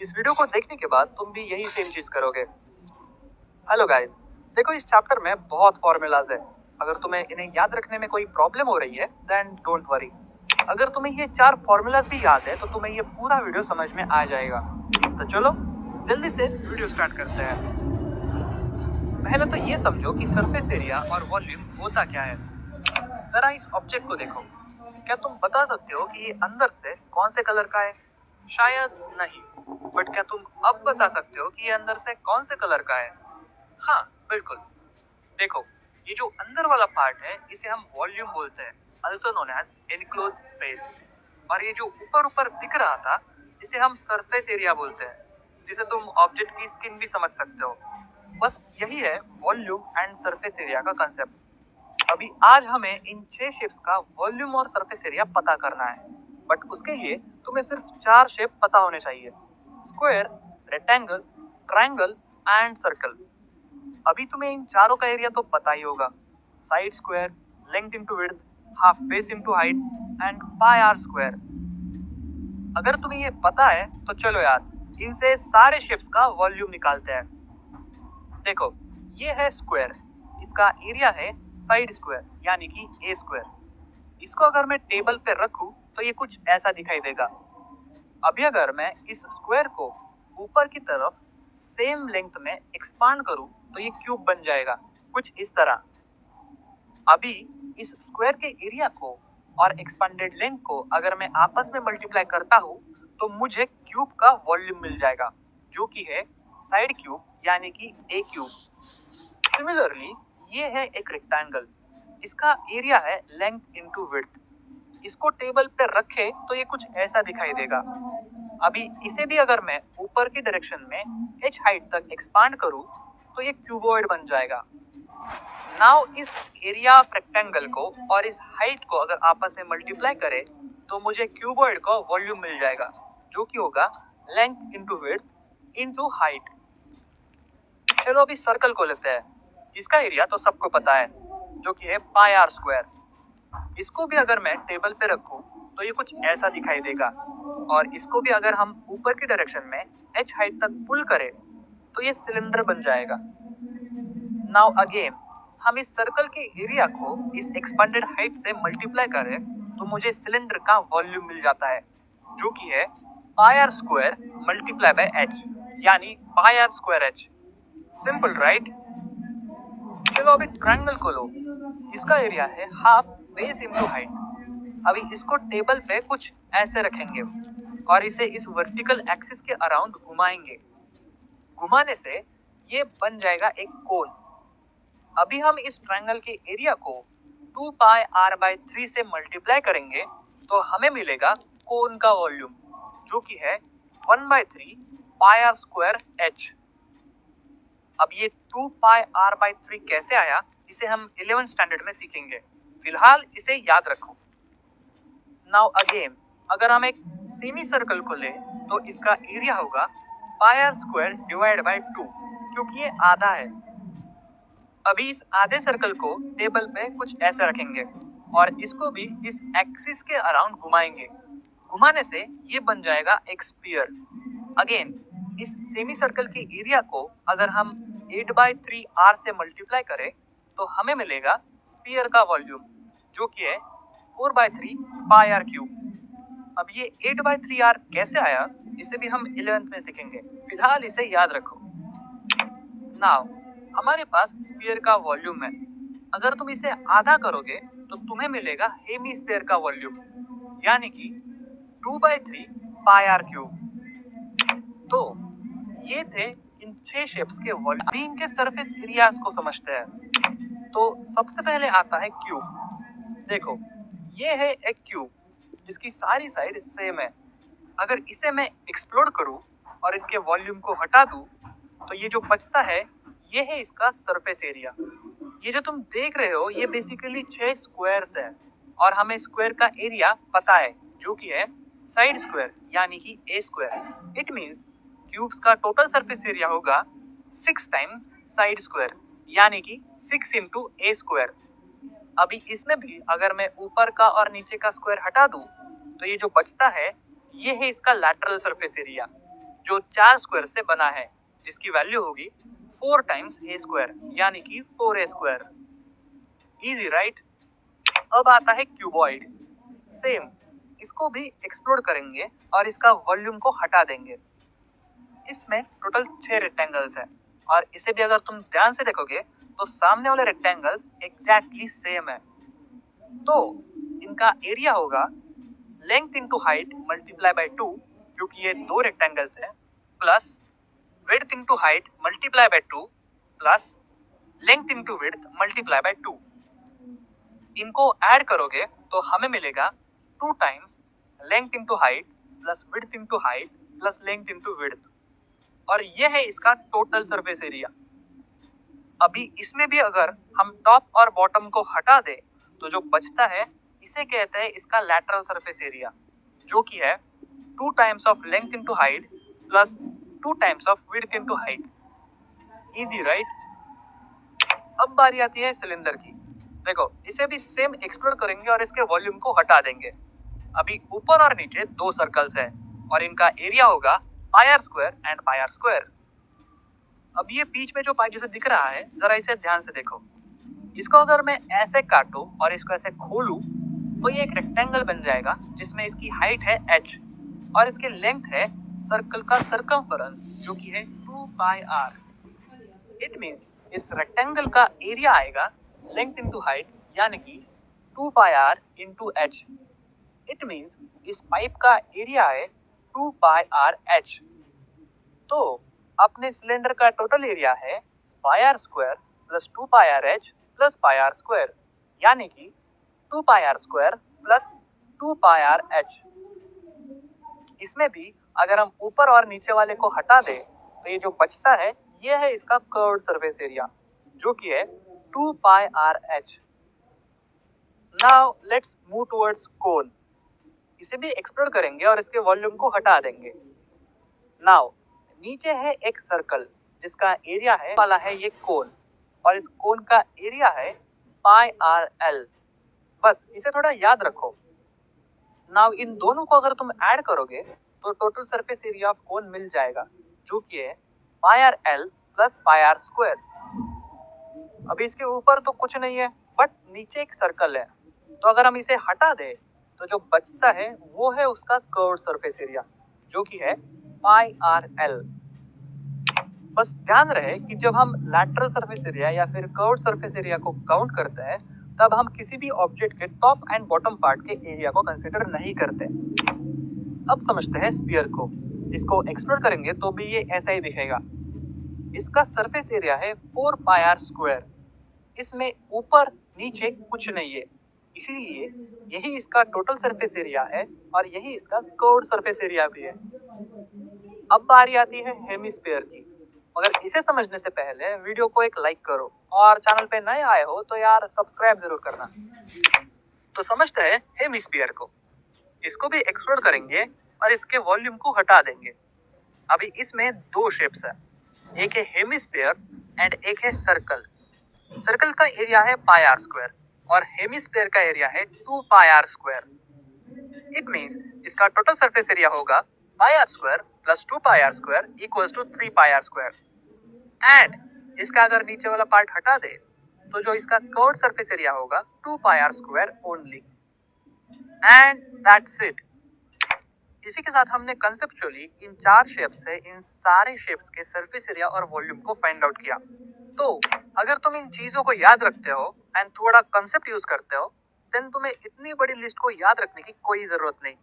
इस वीडियो को देखने के बाद तुम भी यही सेम चीज करोगे। हेलो गाइस, देखो इस चैप्टर में बहुत फॉर्मूलाज है। अगर तुम्हें इन्हें याद रखने में कोई प्रॉब्लम हो रही है देन डोंट वरी। अगर तुम्हें ये 4 फॉर्मूलाज भी याद है तो तुम्हें ये पूरा वीडियो समझ में आ जाएगा। तो चलो जल्दी से वीडियो स्टार्ट करते हैं। पहले तो ये समझो कि सरफेस एरिया और वॉल्यूम होता क्या है। जरा इस ऑब्जेक्ट को देखो। क्या तुम बता सकते हो कि ये अंदर से कौन से कलर का है? शायद नहीं। बट क्या तुम अब बता सकते हो कि ये अंदर से कौन से कलर का है? हाँ, बिल्कुल। देखो, ये जो अंदर वाला पार्ट है इसे हम वॉल्यूम बोलते हैं, also known as enclosed space। और ये जो ऊपर ऊपर दिख रहा था इसे हम सरफेस एरिया बोलते हैं, जिसे तुम ऑब्जेक्ट की स्किन भी समझ सकते हो। बस यही है वॉल्यूम एंड सरफेस एरिया का कंसेप्ट। अभी आज हमें इन 6 शेप्स का वॉल्यूम और सरफेस एरिया पता करना है। बट उसके लिए तुम्हें सिर्फ 4 शेप पता होने चाहिए: square, rectangle, triangle and circle. अभी तुम्हें इन चारों का एरिया तो पता ही होगा: side square, length into width, half base into height and pi r square. अगर तुम्हें ये पता है तो चलो यार, इनसे सारे शेप्स का वॉल्यूम निकालते हैं। देखो, ये है स्क्वायर। इसका एरिया है साइड स्क्वायर यानी कि ए स्क्वायर। इसको अगर मैं टेबल पे रखूं तो ये कुछ ऐसा दिखाई देगा। अभी अगर मैं इस स्क्वायर को ऊपर की तरफ सेम लेंथ में एक्सपांड करूं तो ये क्यूब बन जाएगा, कुछ इस तरह। अभी इस स्क्वायर के एरिया को और एक्सपांडेड लेंथ को अगर मैं आपस में मल्टीप्लाई करता हूं तो मुझे क्यूब का वॉल्यूम मिल जाएगा, जो कि है साइड क्यूब यानी कि ए क्यूब। सिमिलरली ये है एक रेक्टेंगल। इसका एरिया है लेंथ इंटू विड्थ। इसको टेबल पे रखे तो ये कुछ ऐसा दिखाई देगा। अभी इसे भी अगर मैं ऊपर की डायरेक्शन में h हाइट तक एक्सपांड करूं तो ये क्यूबॉइड बन जाएगा। नाउ इस एरिया ऑफ रेक्टेंगल को और इस हाइट को अगर आपस में मल्टीप्लाई करें तो मुझे क्यूबॉइड का वॉल्यूम मिल जाएगा, जो कि होगा length into width into height. चलो अभी सर्कल को लेते हैं। इसका एरिया तो सबको पता है, जो कि है पाई आर स्क्वायर। इसको भी अगर मैं टेबल पे रखूं तो ये कुछ ऐसा दिखाई देगा। और इसको भी अगर हम ऊपर की डायरेक्शन में h हाइट तक पुल करें तो ये सिलेंडर बन जाएगा। नाउ अगेन हम इस सर्कल के एरिया को इस एक्सपेंडेड हाइट से मल्टीप्लाई करें तो मुझे सिलेंडर का वॉल्यूम मिल जाता है, जो कि है pi r square multiply by h यानी pi r square h। Simple right? चलो अभी ट्रायंगल को लो। इसका एरिया है हाफ बेस इंटू हाइट। अभी इसको टेबल पे कुछ ऐसे रखेंगे और इसे इस वर्टिकल एक्सिस के अराउंड घुमाएंगे। घुमाने से ये बन जाएगा एक कोन। अभी हम इस ट्रायंगल के एरिया को 2 पाई आर बाय 3 से मल्टीप्लाई करेंगे तो हमें मिलेगा कोन का वॉल्यूम, जो कि है 1/3 पाई आर स्क्वायर h। अब ये 2 पाई आर बाय 3 कैसे आया इसे हम 11th स्टैंडर्ड में सीखेंगे। फिलहाल इसे याद रखो। नाउ अगेन अगर हम एक सेमी सर्कल को ले तो इसका एरिया होगा pi r square divide by 2, क्योंकि ये आधा है। अभी इस आधे सर्कल को टेबल पे कुछ ऐसे रखेंगे और इसको भी इस एक्सिस के अराउंड घुमाएंगे। घुमाने से ये बन जाएगा एक स्फीयर। अगेन इस सेमी सर्कल के एरिया को अगर हम 8/3 r से मल्टीप्लाई करें तो हमें मिलेगा स्फीयर का वॉल्यूम, जो कि है 4/3 पाई आर क्यूब। अब ये 8/3 r कैसे आया इसे भी हम 11th में सीखेंगे। फिलहाल इसे याद रखो। नाउ हमारे पास स्फीयर का वॉल्यूम है। अगर तुम इसे आधा करोगे तो तुम्हें मिलेगा हेमी स्फीयर का वॉल्यूम, यानी कि 2/3 पाई आर क्यूब। तो ये थे इन 6 शेप्स के वॉल्यूम। अभी इनके सरफेस एरियाज को समझते हैं। तो सबसे पहले आता है क्यूब। देखो, ये है एक क्यूब जिसकी सारी साइड सेम है। अगर इसे मैं एक्सप्लोड करूं और इसके वॉल्यूम को हटा दूं तो ये जो बचता है ये है इसका सरफेस एरिया। ये जो तुम देख रहे हो ये बेसिकली 6 स्क्वायर्स है और हमें स्क्वायर का एरिया पता है, जो कि है साइड स्क्वायर यानी कि ए स्क्वायर। इट मींस क्यूब्स का टोटल सरफेस एरिया होगा 6 टाइम्स साइड स्क्वायर यानी कि 6 इंटू ए स्क्वायर। अभी इसमें भी अगर मैं ऊपर का और नीचे का स्क्वायर हटा दूं तो ये जो बचता है ये है इसका लैटरल सरफेस एरिया। जो 4 स्क्वायर से बना है, जिसकी वैल्यू होगी 4 टाइम्स ए स्क्वायर, यानी कि 4a²। Easy right. अब आता है क्यूबॉइड। सेम, इसको भी एक्सप्लोर करेंगे और इसका वॉल्यूम को हटा देंगे। इसमें टोटल 6 रेक्टेंगल्स है और इसे भी अगर तुम ध्यान से देखोगे तो सामने वाले रेक्टेंगल्स एग्जैक्टली सेम है। तो इनका एरिया होगा length into height multiply by 2, क्योंकि ये दो रेक्टेंगल्स है, plus width into height multiply by 2 plus length into width multiply by 2। इनको ऐड करोगे तो हमें मिलेगा 2 times length into height plus width into height plus length into width, और ये है इसका टोटल सरफेस एरिया। अभी इसमें भी अगर हम टॉप और बॉटम को हटा दे तो जो बचता है इसे कहते हैं इसका लैटरल सरफेस एरिया, जो कि है 2 times of length into height plus 2 times of width into height. Easy right. अब बारी आती है सिलेंडर की। देखो, इसे भी सेम एक्सप्लोर करेंगे और इसके वॉल्यूम को हटा देंगे। अभी ऊपर और नीचे दो सर्कल्स है और इनका एरिया होगा pi r square and pi r square. अब ये बीच में जो पाई जैसे दिख रहा है, जरा इसे ध्यान से देखो। इसको अगर मैं ऐसे काटूं और इसको ऐसे खोलूं तो ये एक रेक्टेंगल बन जाएगा जिसमें इसकी हाइट है h और इसके लेंथ है सर्कल का सर्कमफरेंस, जो कि है 2 पाई r। इट मींस इस रेक्टेंगल का एरिया आएगा लेंथ इंटू हाइट, यानी कि 2 पाई r into h। It means इस पाइप का एरिया है 2 पाई r h। तो अपने सिलेंडर का टोटल एरिया है pi r square plus 2 pi r h plus pi r square, यानी कि 2 pi r square plus 2 pi r h. इसमें भी अगर हम ऊपर और नीचे वाले को हटा दें तो ये जो बचता है ये है इसका कर्व्ड सरफेस एरिया, जो कि है 2 pi r h. Now let's move towards cone. इसे भी एक्सप्लोर करेंगे और इसके वॉल्यूम को हटा देंगे। नाउ नीचे है एक सर्कल जिसका एरिया है वाला है ये कोन, और इस कोन का एरिया है पाई आर एल। बस इसे थोड़ा याद रखो। नाउ इन दोनों को अगर तुम ऐड करोगे तो total surface area of cone मिल जाएगा, जो कि है pi r l plus pi r square. अभी इसके ऊपर तो कुछ नहीं है, बट नीचे एक सर्कल है, तो अगर हम इसे हटा दें तो जो बचता है वो है उसका कर्व्ड सरफेस एरिया, जो कि है पाई आर एल। बस ध्यान रहे कि जब हम लैटरल सरफेस एरिया या फिर कर्व्ड सरफेस एरिया को काउंट करते हैं तब हम किसी भी ऑब्जेक्ट के टॉप एंड बॉटम पार्ट के एरिया को कंसीडर नहीं करते। अब समझते हैं स्फीयर को। इसको एक्सप्लोर करेंगे तो भी ये ऐसा ही दिखेगा। इसका सरफेस एरिया है 4 पाई आर स्क्वायर। इसमें ऊपर नीचे कुछ नहीं है, इसीलिए यही इसका टोटल सरफेस एरिया है और यही इसका कर्व्ड सरफेस एरिया भी है। अब बारी आती है हेमिस्फीयर की। मगर इसे समझने से पहले वीडियो को एक लाइक करो और चैनल पे नए आए हो तो यार सब्सक्राइब जरूर करना। तो समझते हैं हेमिस्फीयर को। इसको भी एक्सप्लोर करेंगे और इसके वॉल्यूम को हटा देंगे। अभी इसमें दो शेप्स है, एक है हेमिस्फीयर एंड एक है सर्कल। सर्कल का एरिया है पाई आर स्क्वायर और हेमिस्फीयर का एरिया है 2 pi r square. It means इसका टोटल सरफेस एरिया होगा pi r square plus 2 pi r square equals to 3 pi r square. And इसका अगर नीचे वाला पार्ट हटा दे तो जो इसका कर्व्ड सरफेस एरिया होगा 2 pi r square only. And that's it. इसी के साथ हमने कंसेप्चुअली इन 4 शेप्स से इन सारे शेप्स के सरफेस एरिया और वॉल्यूम को फाइंड आउट किया। तो अगर तुम इन चीजों को याद रखते हो एंड थोड़ा कंसेप्ट यूज करते हो देन तुम्हें इतनी बड़ी लिस्ट को याद रखने की कोई जरूरत नहीं।